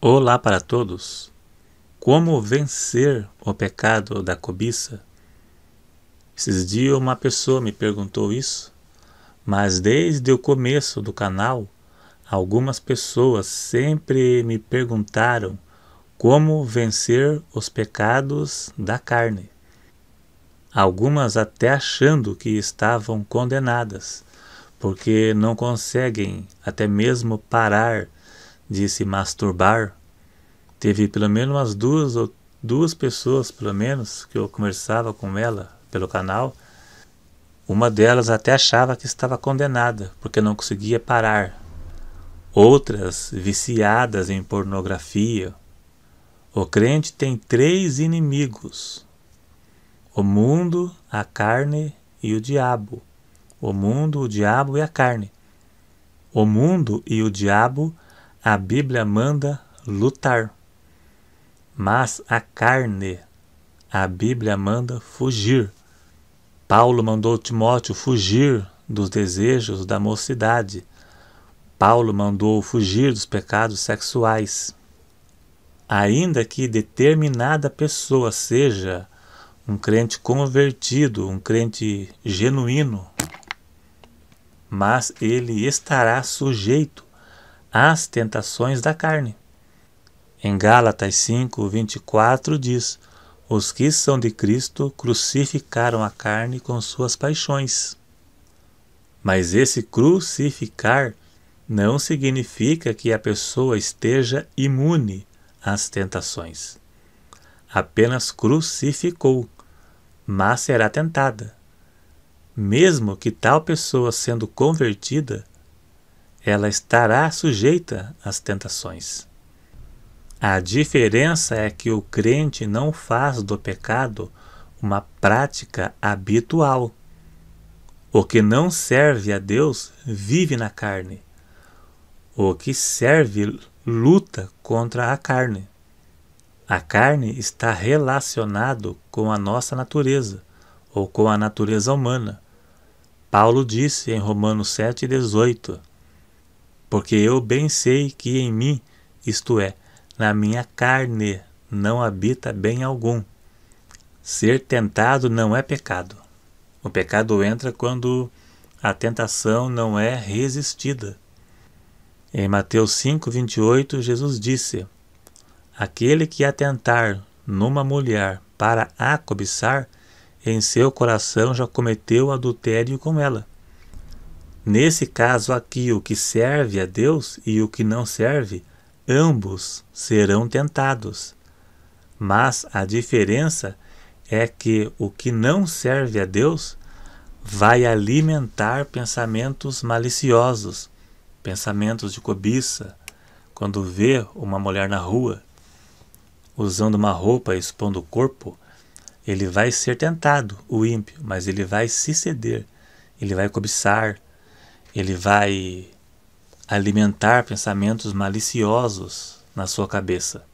Olá para todos! Como vencer o pecado da cobiça? Esses dias uma pessoa me perguntou isso, mas desde o começo do canal, algumas pessoas sempre me perguntaram como vencer os pecados da carne. Algumas até achando que estavam condenadas, porque não conseguem até mesmo parar de se masturbar. Teve pelo menos umas duas pessoas, pelo menos, que eu conversava com ela pelo canal. Uma delas até achava que estava condenada, porque não conseguia parar. Outras viciadas em pornografia. O crente tem 3 inimigos: o mundo, a carne e o diabo. O mundo, o diabo e a carne. O mundo e o diabo, a Bíblia manda lutar. Mas a carne, a Bíblia manda fugir. Paulo mandou Timóteo fugir dos desejos da mocidade. Paulo mandou fugir dos pecados sexuais. Ainda que determinada pessoa seja um crente convertido, um crente genuíno, mas ele estará sujeito às tentações da carne. Em Gálatas 5:24 diz: os que são de Cristo crucificaram a carne com suas paixões. Mas esse crucificar não significa que a pessoa esteja imune às tentações. Apenas crucificou, mas será tentada. Mesmo que tal pessoa sendo convertida, ela estará sujeita às tentações. A diferença é que o crente não faz do pecado uma prática habitual. O que não serve a Deus vive na carne. O que serve luta contra a carne. A carne está relacionado com a nossa natureza, ou com a natureza humana. Paulo disse em Romanos 7:18: porque eu bem sei que em mim, isto é, na minha carne, não habita bem algum. Ser tentado não é pecado. O pecado entra quando a tentação não é resistida. Em Mateus 5:28, Jesus disse: aquele que atentar numa mulher para a cobiçar, em seu coração já cometeu adultério com ela. Nesse caso aqui, o que serve a Deus e o que não serve, ambos serão tentados. Mas a diferença é que o que não serve a Deus vai alimentar pensamentos maliciosos, pensamentos de cobiça. Quando vê uma mulher na rua usando uma roupa expondo o corpo, ele vai ser tentado, o ímpio, mas ele vai se ceder, ele vai cobiçar, ele vai alimentar pensamentos maliciosos na sua cabeça.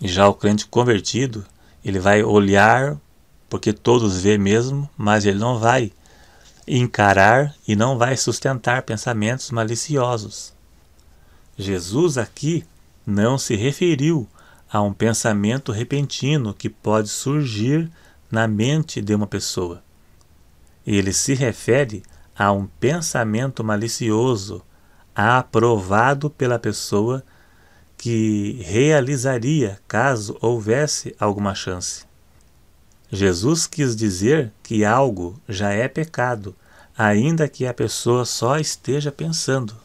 E já o crente convertido, ele vai olhar, porque todos vê mesmo, mas ele não vai encarar e não vai sustentar pensamentos maliciosos. Jesus aqui não se referiu a um pensamento repentino que pode surgir na mente de uma pessoa. Ele se refere a um pensamento malicioso aprovado pela pessoa que realizaria caso houvesse alguma chance. Jesus quis dizer que algo já é pecado, ainda que a pessoa só esteja pensando.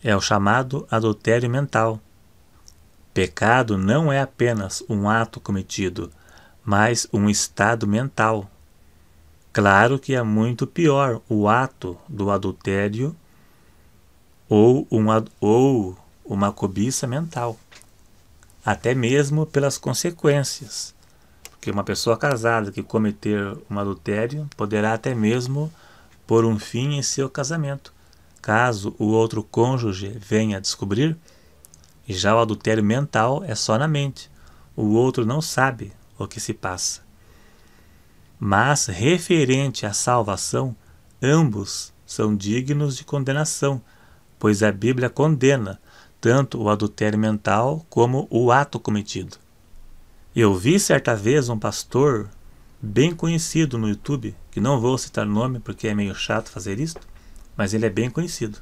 É o chamado adultério mental. Pecado não é apenas um ato cometido, mas um estado mental. Claro que é muito pior o ato do adultério ou uma cobiça mental, até mesmo pelas consequências. Porque uma pessoa casada que cometer um adultério poderá até mesmo pôr um fim em seu casamento, caso o outro cônjuge venha a descobrir. E já o adultério mental é só na mente, o outro não sabe o que se passa. Mas referente à salvação, ambos são dignos de condenação, pois a Bíblia condena tanto o adultério mental como o ato cometido. Eu vi certa vez um pastor bem conhecido no YouTube, que não vou citar o nome porque é meio chato fazer isso, mas ele é bem conhecido.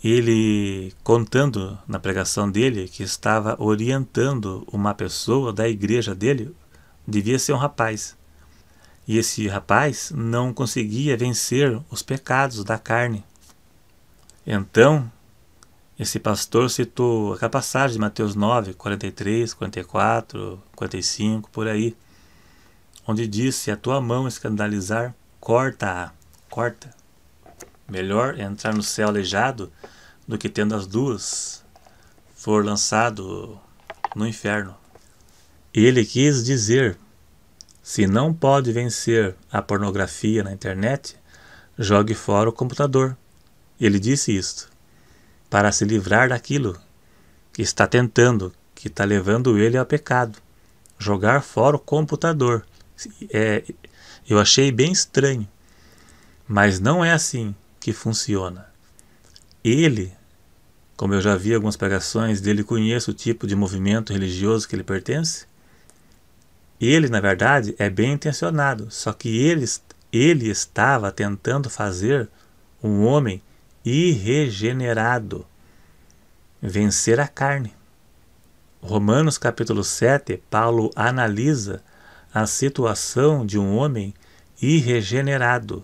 Ele contando na pregação dele que estava orientando uma pessoa da igreja dele, devia ser um rapaz. E esse rapaz não conseguia vencer os pecados da carne. Então, esse pastor citou aquela passagem de Mateus 9, 43, 44, 45, por aí, onde diz: se a tua mão escandalizar, corta-a. Corta. Melhor entrar no céu aleijado do que tendo as duas for lançado no inferno. Ele quis dizer: se não pode vencer a pornografia na internet, jogue fora o computador. Ele disse isto para se livrar daquilo que está tentando, que está levando ele ao pecado. Jogar fora o computador. Eu achei bem estranho, mas não é assim que funciona. Ele, como eu já vi algumas pregações dele, conheço o tipo de movimento religioso que ele pertence. Ele, na verdade, é bem intencionado, só que ele estava tentando fazer um homem irregenerado vencer a carne. Romanos capítulo 7, Paulo analisa a situação de um homem irregenerado,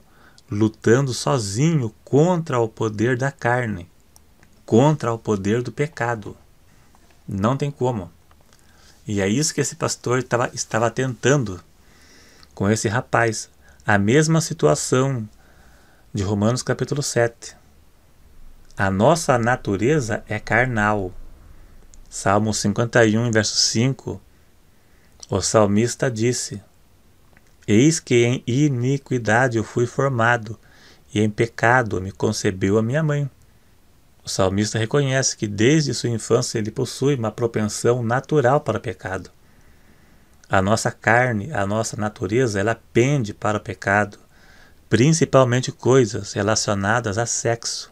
lutando sozinho contra o poder da carne, contra o poder do pecado. Não tem como. E é isso que esse pastor estava tentando com esse rapaz. A mesma situação de Romanos capítulo 7. A nossa natureza é carnal. Salmo 51, verso 5, o salmista disse: eis que em iniquidade eu fui formado, e em pecado me concebeu a minha mãe. O salmista reconhece que desde sua infância ele possui uma propensão natural para o pecado. A nossa carne, a nossa natureza, ela pende para o pecado, principalmente coisas relacionadas a sexo.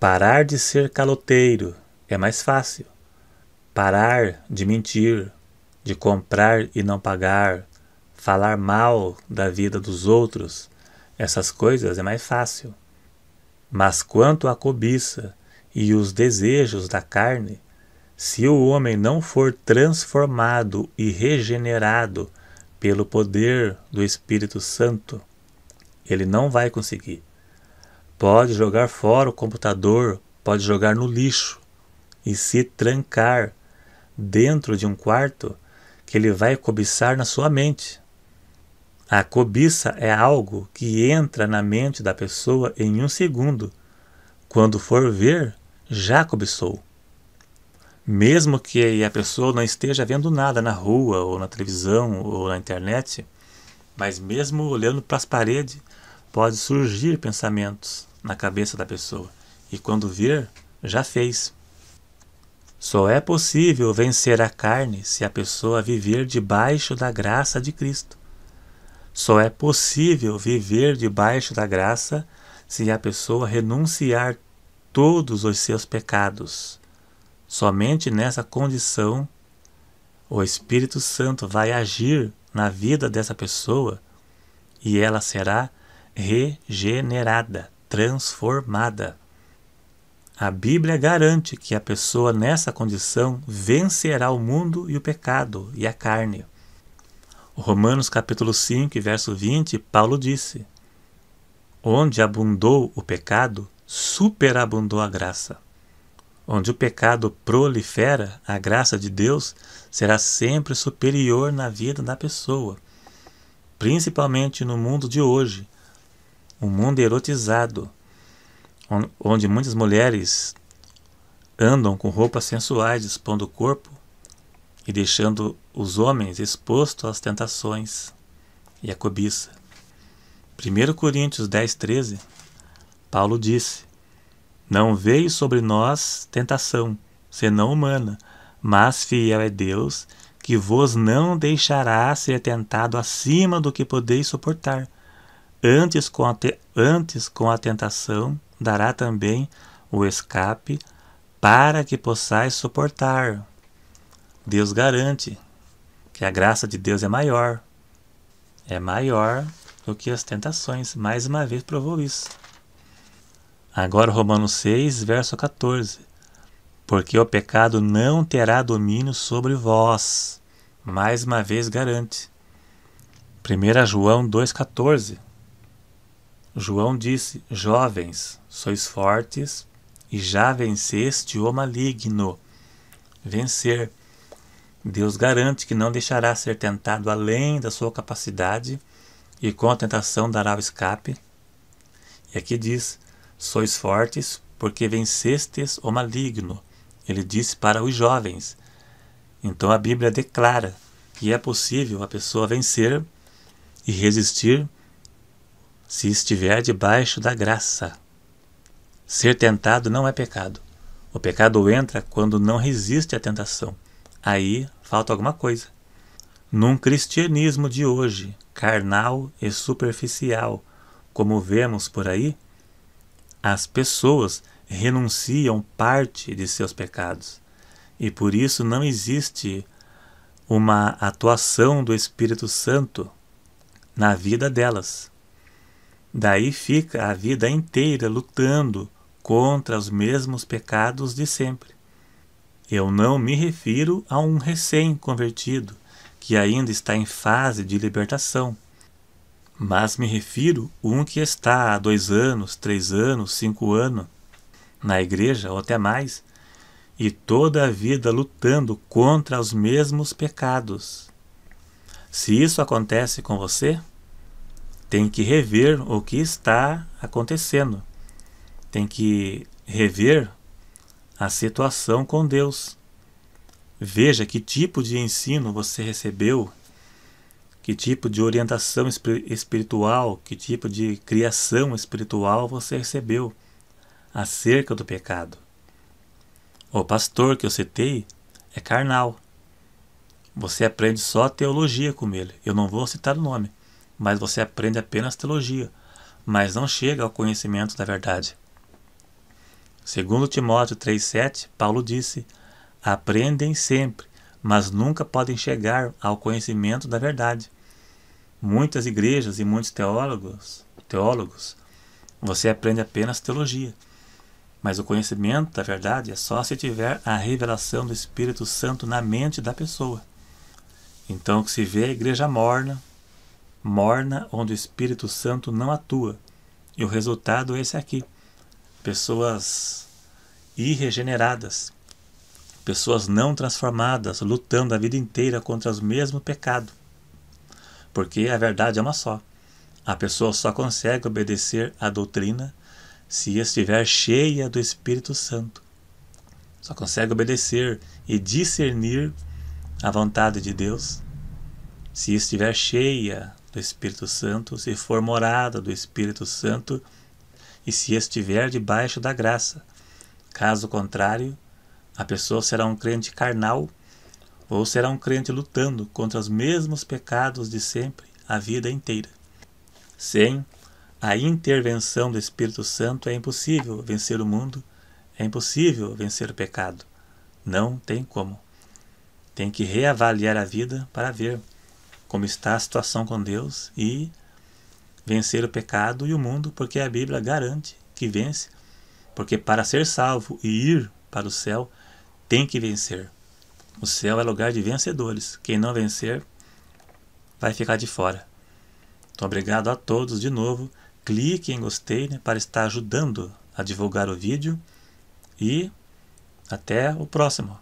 Parar de ser caloteiro é mais fácil. Parar de mentir, de comprar e não pagar, falar mal da vida dos outros, essas coisas é mais fácil. Mas quanto à cobiça e os desejos da carne, se o homem não for transformado e regenerado pelo poder do Espírito Santo, ele não vai conseguir. Pode jogar fora o computador, pode jogar no lixo e se trancar dentro de um quarto que ele vai cobiçar na sua mente. A cobiça é algo que entra na mente da pessoa em um segundo. Quando for ver, já cobiçou. Mesmo que a pessoa não esteja vendo nada na rua, ou na televisão, ou na internet, mas mesmo olhando para as paredes, pode surgir pensamentos na cabeça da pessoa. E quando ver, já fez. Só é possível vencer a carne se a pessoa viver debaixo da graça de Cristo. Só é possível viver debaixo da graça se a pessoa renunciar todos os seus pecados. Somente nessa condição o Espírito Santo vai agir na vida dessa pessoa e ela será regenerada, transformada. A Bíblia garante que a pessoa nessa condição vencerá o mundo e o pecado e a carne. Romanos capítulo 5, verso 20, Paulo disse: onde abundou o pecado, superabundou a graça. Onde o pecado prolifera, a graça de Deus será sempre superior na vida da pessoa, principalmente no mundo de hoje, um mundo erotizado, onde muitas mulheres andam com roupas sensuais, expondo o corpo e deixando os homens expostos às tentações e à cobiça. 1 Coríntios 10, 13, Paulo disse: não veio sobre nós tentação, senão humana, mas fiel é Deus, que vos não deixará ser tentado acima do que podeis suportar. Antes com a tentação dará também o escape para que possais suportar. Deus garante que a graça de Deus é maior do que as tentações. Mais uma vez provou isso. Agora Romanos 6, verso 14. Porque o pecado não terá domínio sobre vós. Mais uma vez garante. 1 João 2,14. João disse: jovens, sois fortes e já venceste o maligno. Vencer. Deus garante que não deixará ser tentado além da sua capacidade e com a tentação dará o escape. E aqui diz: sois fortes porque vencestes o maligno. Ele disse para os jovens. Então a Bíblia declara que é possível a pessoa vencer e resistir se estiver debaixo da graça. Ser tentado não é pecado. O pecado entra quando não resiste à tentação. Aí falta alguma coisa. Num cristianismo de hoje, carnal e superficial, como vemos por aí, as pessoas renunciam parte de seus pecados. E por isso não existe uma atuação do Espírito Santo na vida delas. Daí fica a vida inteira lutando contra os mesmos pecados de sempre. Eu não me refiro a um recém-convertido que ainda está em fase de libertação, mas me refiro a um que está há 2 anos, 3 anos, 5 anos na igreja ou até mais, e toda a vida lutando contra os mesmos pecados. Se isso acontece com você, tem que rever o que está acontecendo. Tem que rever a situação com Deus. Veja que tipo de ensino você recebeu, que tipo de orientação espiritual, que tipo de criação espiritual você recebeu acerca do pecado. O pastor que eu citei é carnal. Você aprende só teologia com ele. Eu não vou citar o nome, mas você aprende apenas teologia, mas não chega ao conhecimento da verdade. Segundo Timóteo 3,7, Paulo disse: aprendem sempre, mas nunca podem chegar ao conhecimento da verdade. Muitas igrejas e muitos teólogos, você aprende apenas teologia, mas o conhecimento da verdade é só se tiver a revelação do Espírito Santo na mente da pessoa. Então o que se vê é a igreja morna onde o Espírito Santo não atua. E o resultado é esse aqui. Pessoas irregeneradas, pessoas não transformadas, lutando a vida inteira contra os mesmos pecados. Porque a verdade é uma só. A pessoa só consegue obedecer à doutrina se estiver cheia do Espírito Santo. Só consegue obedecer e discernir a vontade de Deus se estiver cheia do Espírito Santo, se for morada do Espírito Santo e se estiver debaixo da graça. Caso contrário, a pessoa será um crente carnal ou será um crente lutando contra os mesmos pecados de sempre a vida inteira. Sem a intervenção do Espírito Santo é impossível vencer o mundo, é impossível vencer o pecado. Não tem como. Tem que reavaliar a vida para ver como está a situação com Deus e vencer o pecado e o mundo, porque a Bíblia garante que vence, porque para ser salvo e ir para o céu, tem que vencer. O céu é lugar de vencedores. Quem não vencer, vai ficar de fora. Então, obrigado a todos de novo. Clique em gostei, para estar ajudando a divulgar o vídeo. E até o próximo.